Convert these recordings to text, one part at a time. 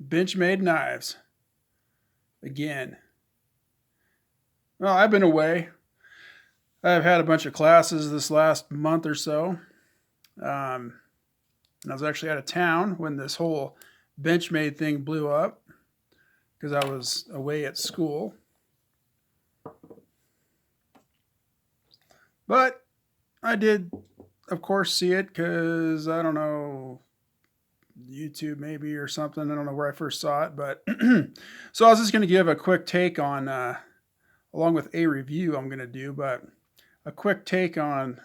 Benchmade knives. Again. Well, I've been away. I've had a bunch of classes this last month or so. Um, and I was actually out of town when this whole Benchmade thing blew up because I was away at school. But I did, of course, see it because I don't know, YouTube maybe or something. I don't know where I first saw it, but so I was just going to give a quick take on, along with a review I'm going to do, but a quick take on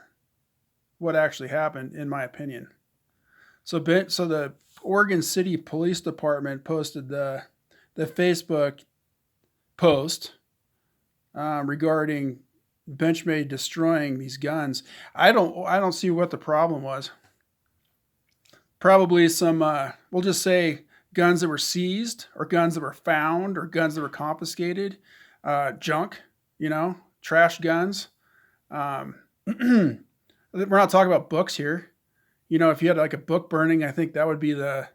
what actually happened, in my opinion. So the Oregon City Police Department posted the Facebook post regarding Benchmade destroying these guns. I don't see what the problem was. Probably some we'll just say guns that were seized or guns that were found or guns that were confiscated, junk, trash guns. We're not talking about books here. If you had like a book burning, I think that would be the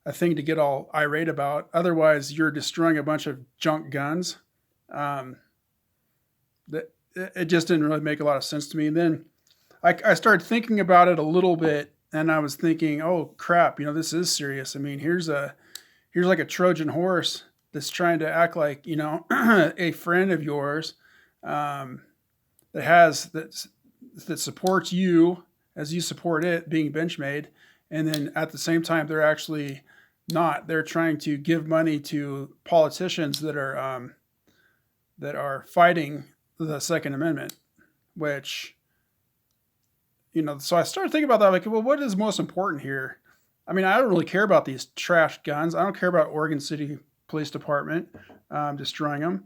a thing to get all irate about. Otherwise, you're destroying a bunch of junk guns. Um, that it just didn't really make a lot of sense to me. And then I started thinking about it a little bit, and I was thinking, oh crap, this is serious. I mean, here's like a Trojan horse that's trying to act like a friend of yours um, that supports you as you support it being Benchmade, and then at the same time they're actually not. They're trying to give money to politicians that are fighting the Second Amendment, which So I started thinking about that. Like, well, what is most important here? I mean, I don't really care about these trash guns. I don't care about Oregon City Police Department destroying them.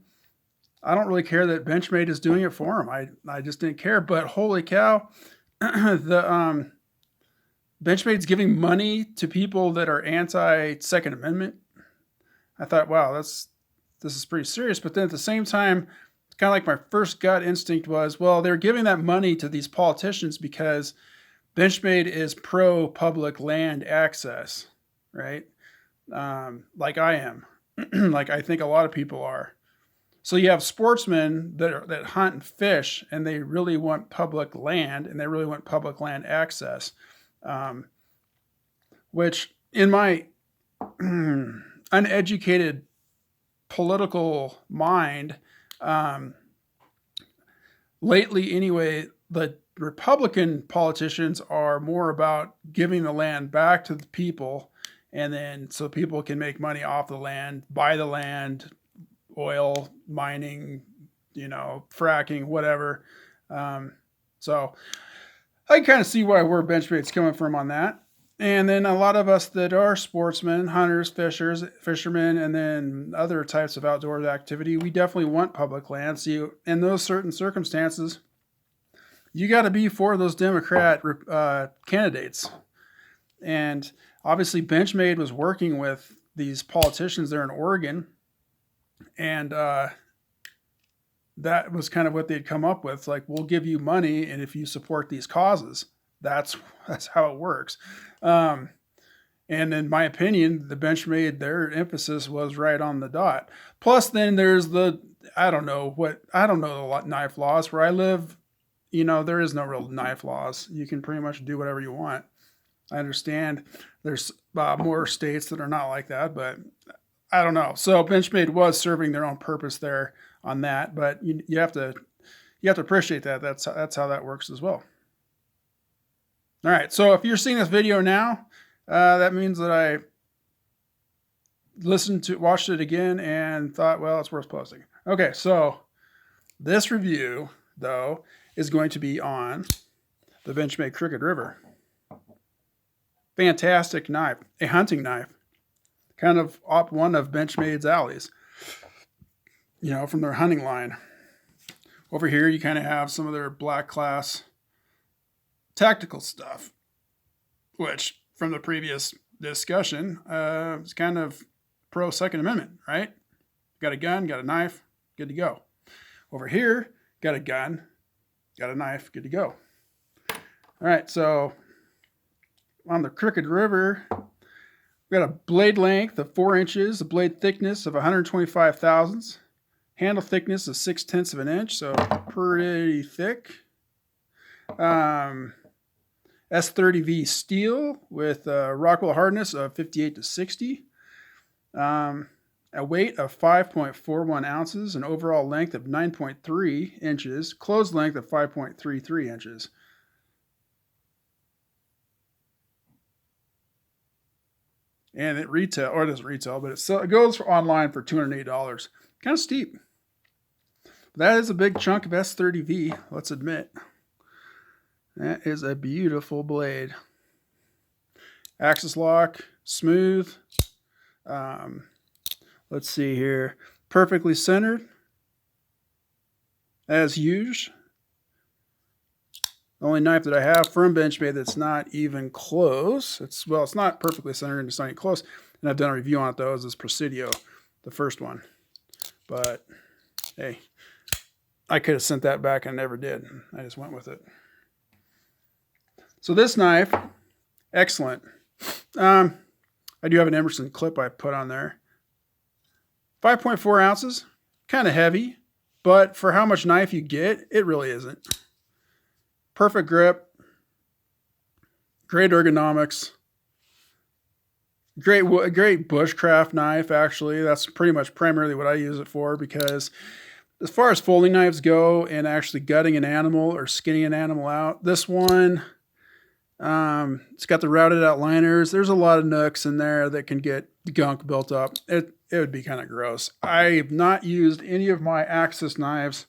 I don't really care that Benchmade is doing it for them. I just didn't care. But holy cow, the Benchmade's giving money to people that are anti Second Amendment. I thought, wow, this is pretty serious. But then at the same time, kind of like my first gut instinct was, well, they're giving that money to these politicians because Benchmade is pro public land access, right? Like I am, like I think a lot of people are. So you have sportsmen that hunt and fish, and they really want public land, and they really want public land access, um, which in my uneducated political mind, um, lately anyway, the Republican politicians are more about giving the land back to the people, and then so people can make money off the land, buy the land, oil mining, fracking, whatever. So I can kind of see where Benchmade's coming from on that. And then a lot of us that are sportsmen, hunters, fishermen, and then other types of outdoor activity, we definitely want public land. So in those certain circumstances, you got to be for those Democrat candidates. And obviously, Benchmade was working with these politicians there in Oregon, and that was kind of what they'd come up with. Like, we'll give you money, and if you support these causes, that's how it works. And in my opinion, the Benchmade, their emphasis was right on the dot. Plus, then there's I don't know the knife laws where I live. There is no real knife laws. You can pretty much do whatever you want. I understand there's more states that are not like that, but I don't know. So Benchmade was serving their own purpose there on that, but you have to appreciate that. That's how that works as well. All right. So if you're seeing this video now, that means that I watched it again and thought, well, it's worth posting. Okay. So this review though is going to be on the Benchmade Crooked River. Fantastic knife, a hunting knife, kind of up one of Benchmade's alleys, from their hunting line. Over here, you kind of have some of their black class tactical stuff, which from the previous discussion is kind of pro Second Amendment, right? Got a gun, got a knife, good to go. Over here, got a gun, got a knife, good to go. All right, so on the Crooked River, We got a blade length of 4 inches, a blade thickness of 125 thousandths, handle thickness of 6/10 of an inch, so pretty thick. S30V steel with a Rockwell hardness of 58 to 60. A weight of 5.41 ounces, an overall length of 9.3 inches, closed length of 5.33 inches. And it doesn't retail, but it goes online for $208. Kind of steep. But that is a big chunk of S30V, let's admit. That is a beautiful blade. Axis lock, smooth. Let's see here. Perfectly centered, as usual. The only knife that I have from Benchmade that's not even close. It's not perfectly centered and it's not even close. And I've done a review on it though, is this Presidio, the first one. But hey, I could have sent that back and never did. I just went with it. So this knife, excellent. I do have an Emerson clip I put on there. 5.4 ounces, kind of heavy, but for how much knife you get, it really isn't. Perfect grip, great ergonomics, great bushcraft knife, actually. That's pretty much primarily what I use it for, because as far as folding knives go and actually gutting an animal or skinning an animal out, this one, it's got the routed out liners. There's a lot of nooks in there that can get gunk built up. It would be kind of gross. I have not used any of my Axis knives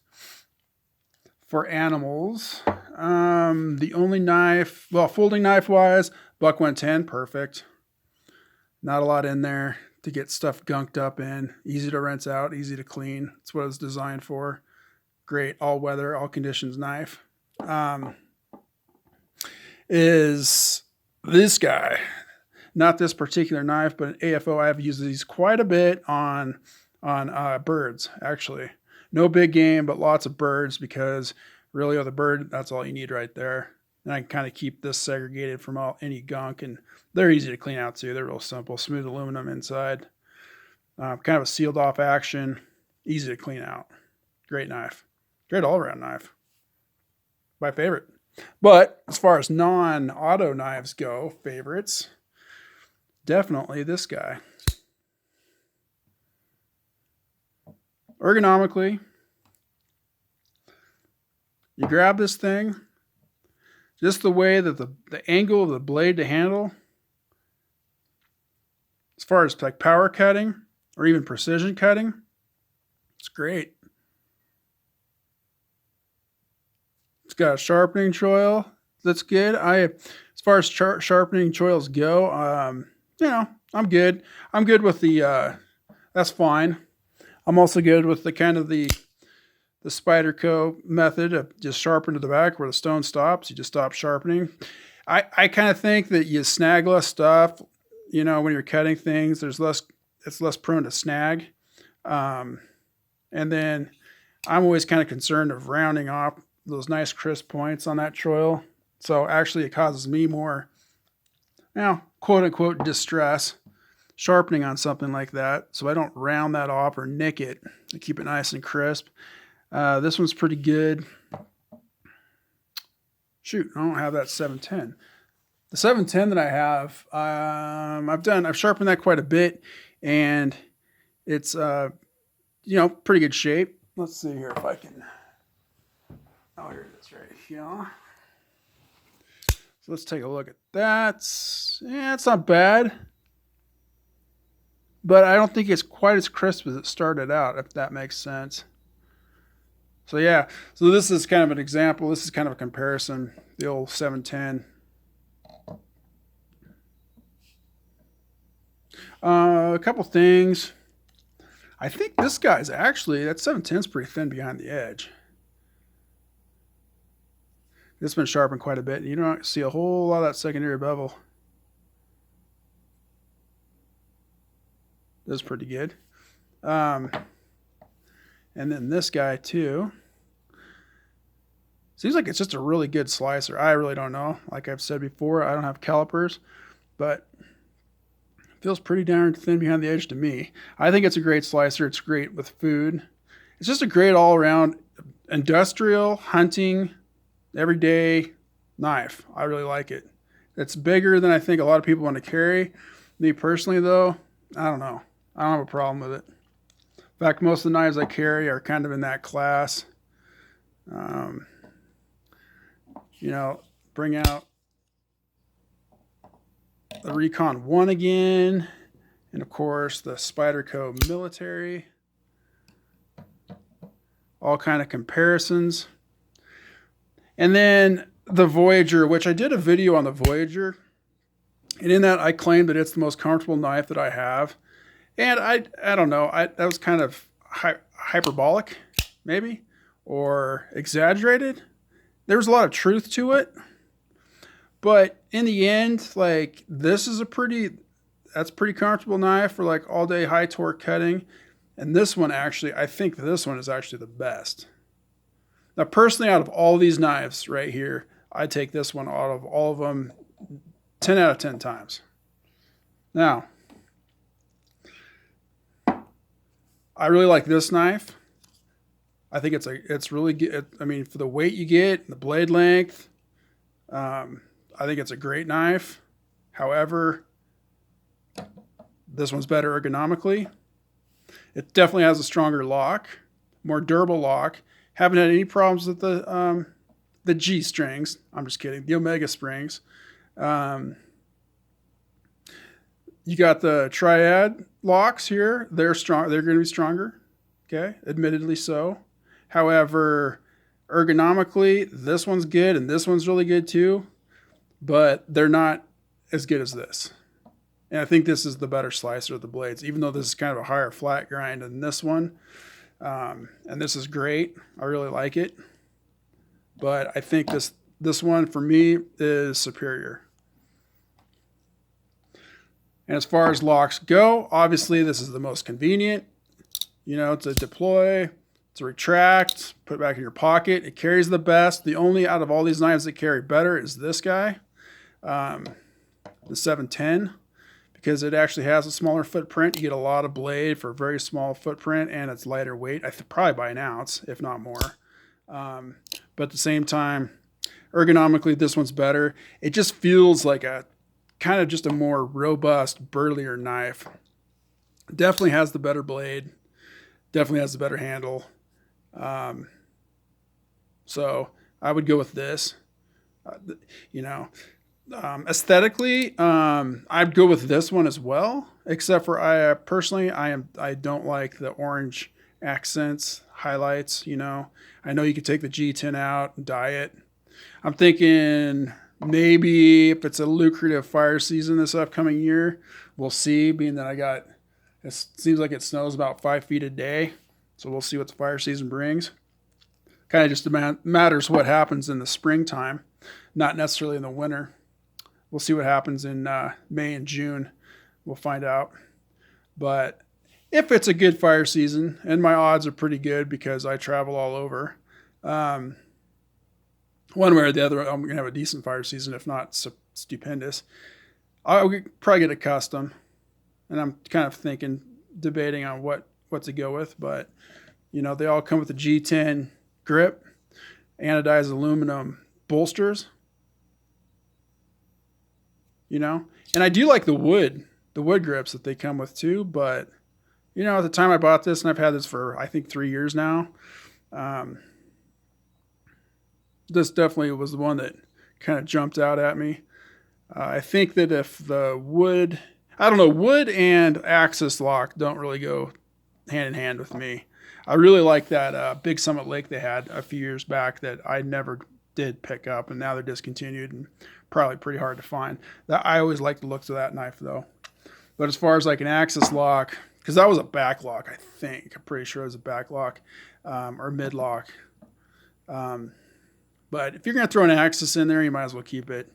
for animals. The only knife, folding knife wise, Buck 110, perfect. Not a lot in there to get stuff gunked up in. Easy to rinse out, easy to clean. That's what it's designed for. Great all weather, all conditions knife. Is this guy. Not this particular knife, but an AFO. I've used these quite a bit on birds, actually. No big game, but lots of birds, because really with a bird, that's all you need right there. And I can kind of keep this segregated from any gunk, and they're easy to clean out too. They're real simple, smooth aluminum inside. Kind of a sealed off action, easy to clean out. Great knife. Great all-around knife. My favorite. But as far as non-auto knives go, favorites, definitely this guy. Ergonomically, you grab this thing, just the way that the angle of the blade to handle, as far as like power cutting or even precision cutting, it's great. It's got a sharpening choil that's good. As far as sharpening choils go, I'm good. I'm good with the, that's fine. I'm also good with the kind of the Spyderco method of just sharpen to the back where the stone stops. You just stop sharpening. I kind of think that you snag less stuff, when you're cutting things, it's less prone to snag. And then I'm always kind of concerned of rounding off those nice crisp points on that choil. So actually it causes me more, quote unquote, distress sharpening on something like that. So I don't round that off or nick it to keep it nice and crisp. This one's pretty good. Shoot, I don't have that 710. The 710 that I have, I've sharpened that quite a bit, and it's, pretty good shape. Let's see here if I can. Oh, here it is right here. So let's take a look at that. Yeah, it's not bad, but I don't think it's quite as crisp as it started out, if that makes sense. So yeah, so this is kind of an example. This is kind of a comparison. The old 710. A couple things. I think this guy's actually, that 710 is pretty thin behind the edge. It's been sharpened quite a bit. You don't see a whole lot of that secondary bevel. That's pretty good. And then this guy too. Seems like it's just a really good slicer. I really don't know. Like I've said before, I don't have calipers, but Feels pretty darn thin behind the edge to me. I think it's a great slicer. It's great with food. It's just a great all-around industrial, hunting, everyday knife. I really like it. It's bigger than I think a lot of people want to carry. Me personally, though, I don't know. I don't have a problem with it. In fact, most of the knives I carry are kind of in that class. You know, bring out the Recon 1 again. And, of course, the Spyderco Military. All kind of comparisons. And then the Voyager, which I did a video on the Voyager. And in that, I claimed that it's the most comfortable knife that I have. And I don't know. That was kind of hyperbolic, maybe, or exaggerated. There was a lot of truth to it. But in the end, like, this is that's a pretty comfortable knife for like all day high torque cutting. And this one actually, I think this one is actually the best. Now, personally, out of all these knives right here, I take this one out of all of them 10 out of 10 times. Now, I really like this knife. I think it's really good. I mean, for the weight you get, the blade length, I think it's a great knife. However, this one's better ergonomically. It definitely has a stronger lock, more durable lock. Haven't had any problems with the G strings. I'm just kidding. The Omega springs. You got the Triad locks here. They're strong. They're going to be stronger. Okay, admittedly so. However, ergonomically, this one's good and this one's really good too, but they're not as good as this. And I think this is the better slicer of the blades, even though this is kind of a higher flat grind than this one. And this is great. I really like it. But I think this one, for me, is superior. And as far as locks go, obviously this is the most convenient. You know, to deploy, to retract, put it back in your pocket. It carries the best. The only out of all these knives that carry better is this guy, the 710. Because it actually has a smaller footprint. You get a lot of blade for a very small footprint, and it's lighter weight. Probably by an ounce, if not more. But at the same time, ergonomically, this one's better. It just feels like a kind of just a more robust, burlier knife. Definitely has the better blade. Definitely has the better handle. So I would go with this. Aesthetically, I'd go with this one as well, except for I don't like the orange accents, highlights. I know you could take the G10 out and dye it. I'm thinking maybe if it's a lucrative fire season this upcoming year, we'll see, being that it seems like it snows about 5 feet a day. So we'll see what the fire season brings. Kind of just matters what happens in the springtime, not necessarily in the winter. We'll see what happens in May and June. We'll find out. But if it's a good fire season, and my odds are pretty good because I travel all over, one way or the other, I'm going to have a decent fire season, if not stupendous. I'll probably get a custom. And I'm kind of debating on what to go with. But, they all come with the G10 grip, anodized aluminum bolsters. And I do like the wood grips that they come with too. But, at the time I bought this, and I've had this for, I think, 3 years now, this definitely was the one that kind of jumped out at me. I think that if the wood and axis lock don't really go hand in hand with me. I really like that Big Summit Lake they had a few years back that I never did pick up, and now they're discontinued and probably pretty hard to find. I always like the looks of that knife though. But as far as like an axis lock, because that was a back lock, I think. I'm pretty sure it was a back lock or mid lock. But if you're going to throw an axis in there, you might as well keep it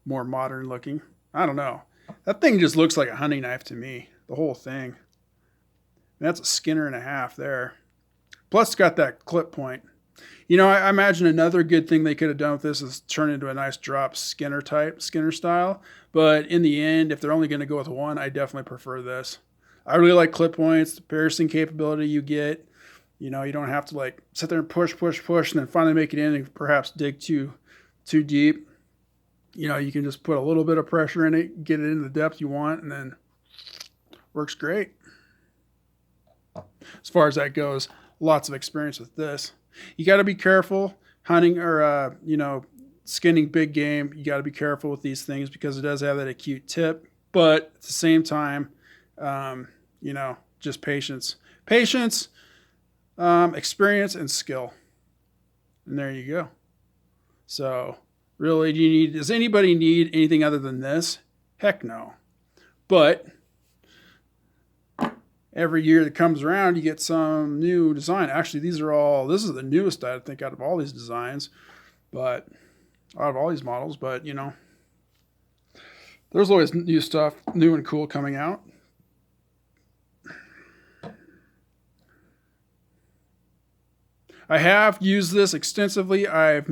more modern looking. I don't know. That thing just looks like a hunting knife to me, the whole thing. And that's a Skinner and a half there. Plus it's got that clip point. I imagine another good thing they could have done with this is turn into a nice drop Skinner style. But in the end, if they're only going to go with one, I definitely prefer this. I really like clip points, the piercing capability you get. You don't have to like sit there and push, and then finally make it in and perhaps dig too deep. You can just put a little bit of pressure in it, get it in the depth you want, and then works great. As far as that goes, lots of experience with this. You got to be careful hunting or, skinning big game. You got to be careful with these things because it does have that acute tip. But at the same time, just patience, experience, and skill. And there you go. So really, does anybody need anything other than this? Heck no. But every year that comes around, you get some new design. Actually, this is the newest, I think, out of all these designs, but out of all these models, but there's always new stuff, new and cool coming out. I have used this extensively. I've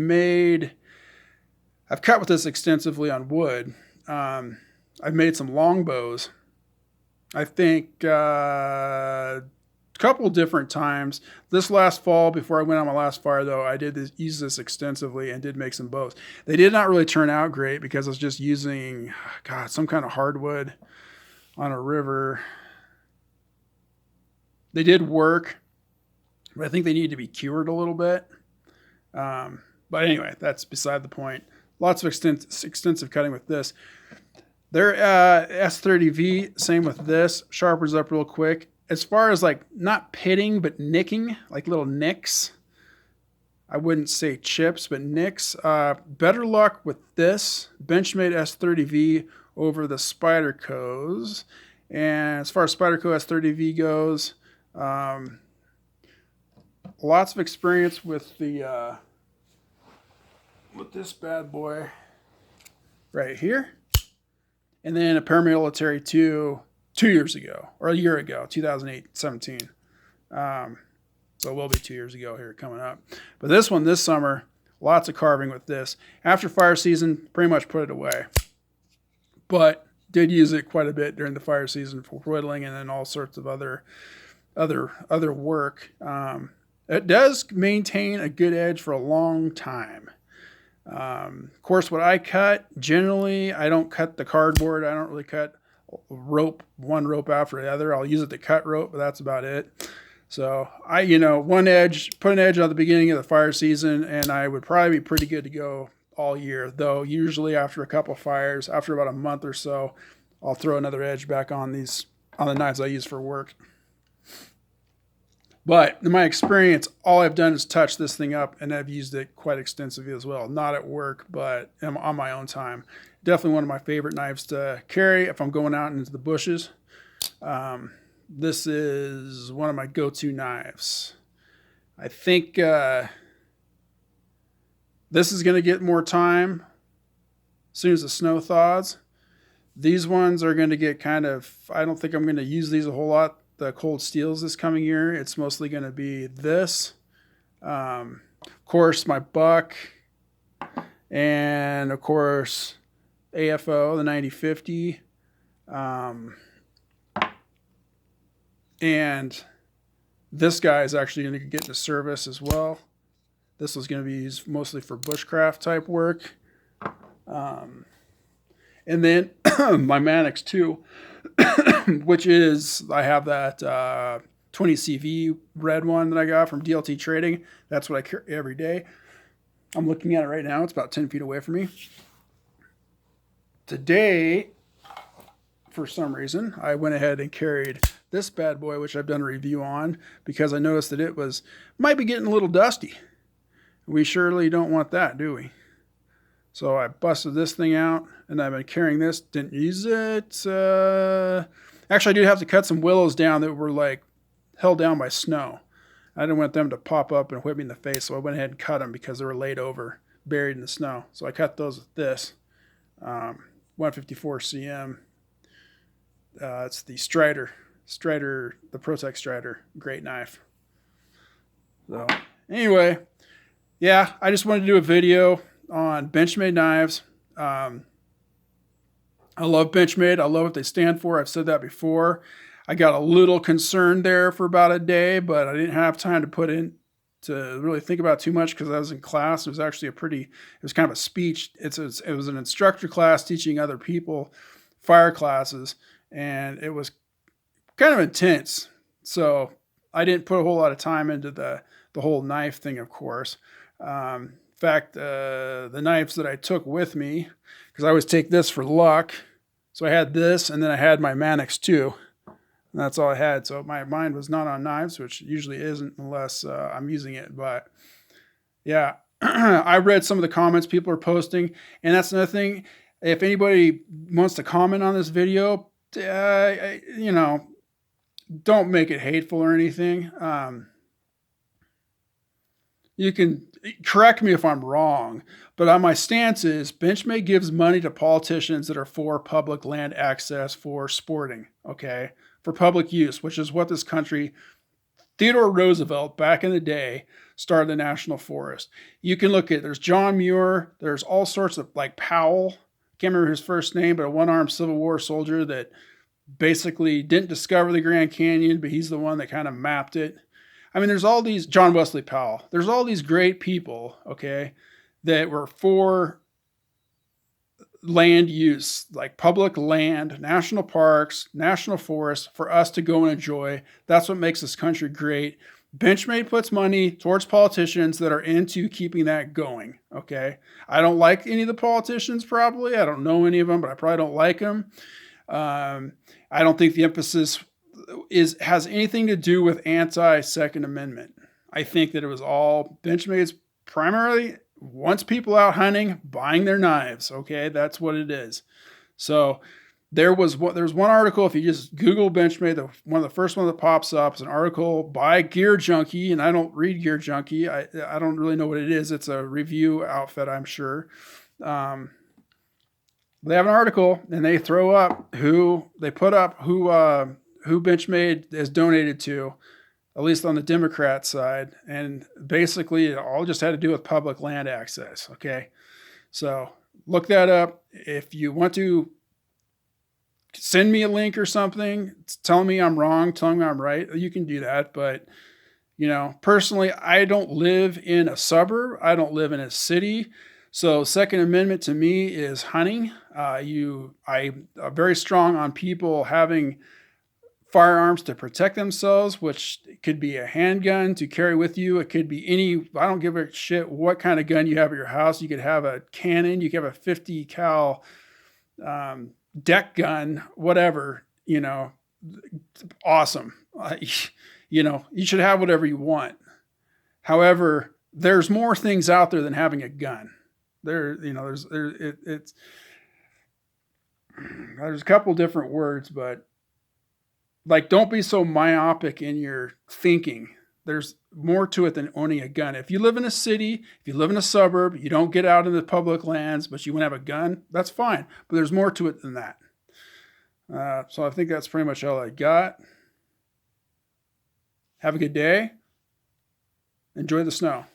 cut with this extensively on wood. I've made some longbows. I think a couple different times. This last fall, before I went on my last fire, though, I did use this extensively and did make some bows. They did not really turn out great because I was just using, some kind of hardwood on a river. They did work, but I think they need to be cured a little bit. But anyway, that's beside the point. Lots of extensive cutting with this. Their S30V, same with this, sharpens up real quick. As far as like not pitting, but nicking, like little nicks. I wouldn't say chips, but nicks. Better luck with this Benchmade S30V over the Spyderco's. And as far as Spyderco S30V goes, lots of experience with the with this bad boy right here. And then a paramilitary 2 years ago, or a year ago, 2017. So it will be 2 years ago here coming up. But this one this summer, lots of carving with this. After fire season, pretty much put it away. But did use it quite a bit during the fire season for whittling and then all sorts of other work. It does maintain a good edge for a long time. Of course, what I cut, generally, I don't cut the cardboard. I don't really cut one rope after the other. I'll use it to cut rope, but that's about it. So I, one edge, put an edge on the beginning of the fire season, and I would probably be pretty good to go all year. Though usually after a couple fires, after about a month or so, I'll throw another edge back on the knives I use for work. But in my experience, all I've done is touch this thing up, and I've used it quite extensively as well. Not at work, but on my own time. Definitely one of my favorite knives to carry if I'm going out into the bushes. This is one of my go-to knives. I think this is going to get more time as soon as the snow thaws. These ones are going to get I don't think I'm going to use these a whole lot. The cold steels this coming year, it's mostly going to be this. Of course, my buck, and of course, AFO, the 9050. And this guy is actually going to get into service as well. This was going to be used mostly for bushcraft type work. And then my Mannix 2. Which is, I have that 20CV red one that I got from DLT Trading. That's what I carry every day. I'm looking at it right now. It's about 10 feet away from me. Today, for some reason, I went ahead and carried this bad boy, which I've done a review on, because I noticed that it might be getting a little dusty. We surely don't want that, do we? So I busted this thing out, and I've been carrying this. Didn't use it. Actually, I do have to cut some willows down that were held down by snow. I didn't want them to pop up and whip me in the face, so I went ahead and cut them because they were laid over, buried in the snow. So I cut those with this 154 cm. It's the Strider, the ProTech Strider. Great knife. So anyway, yeah, I just wanted to do a video on Benchmade knives. Um, I love Benchmade. I love what they stand for. I've said that before. I got a little concerned there for about a day, but I didn't have time to put in to really think about too much because I was in class. It was actually it was kind of a speech. It was an instructor class teaching other people fire classes, and it was kind of intense. So I didn't put a whole lot of time into the whole knife thing, of course. In fact, the knives that I took with me, because I always take this for luck. So I had this, and then I had my Mannix too. And that's all I had. So my mind was not on knives, which usually isn't unless I'm using it. But yeah, I read some of the comments people are posting, and that's another thing. If anybody wants to comment on this video, you know, don't make it hateful or anything. You can correct me if I'm wrong, but on my stance is Benchmade gives money to politicians that are for public land access for sporting, okay, for public use, which is what this country, Theodore Roosevelt back in the day, started the national forest. You can look at, there's John Muir, there's all sorts of, like Powell, can't remember his first name, but a one-armed Civil War soldier that basically didn't discover the Grand Canyon, but he's the one that kind of mapped it. I mean, there's all these, John Wesley Powell, there's all these great people, okay, that were for land use, like public land, national parks, national forests for us to go and enjoy. That's what makes this country great. Benchmade puts money towards politicians that are into keeping that going, okay? I don't like any of the politicians probably. I don't know any of them, but I probably don't like them. I don't think the emphasis has anything to do with anti-Second Amendment. I think that it was all Benchmade's primarily wants people out hunting, buying their knives. Okay, that's what it is. So there's one article. If you just Google Benchmade, one of the first one that pops up is an article by Gear Junkie, and I don't read Gear Junkie. I don't really know what it is. It's a review outfit, I'm sure. They have an article and they throw up who Benchmade is donated to, at least on the Democrat side. And basically it all just had to do with public land access. Okay. So look that up. If you want to send me a link or something, telling me I'm wrong, telling me I'm right, you can do that. But, you know, personally, I don't live in a suburb. I don't live in a city. So Second Amendment to me is hunting. I'm very strong on people having firearms to protect themselves, which could be a handgun to carry with you. It could be I don't give a shit what kind of gun you have at your house. You could have a cannon, you could have a 50 cal deck gun, whatever, you know, awesome. You know, you should have whatever you want. However, there's more things out there than having a gun. There's a couple different words, but like, don't be so myopic in your thinking. There's more to it than owning a gun. If you live in a city, if you live in a suburb, you don't get out in the public lands, but you want to have a gun, that's fine. But there's more to it than that. So I think that's pretty much all I got. Have a good day. Enjoy the snow.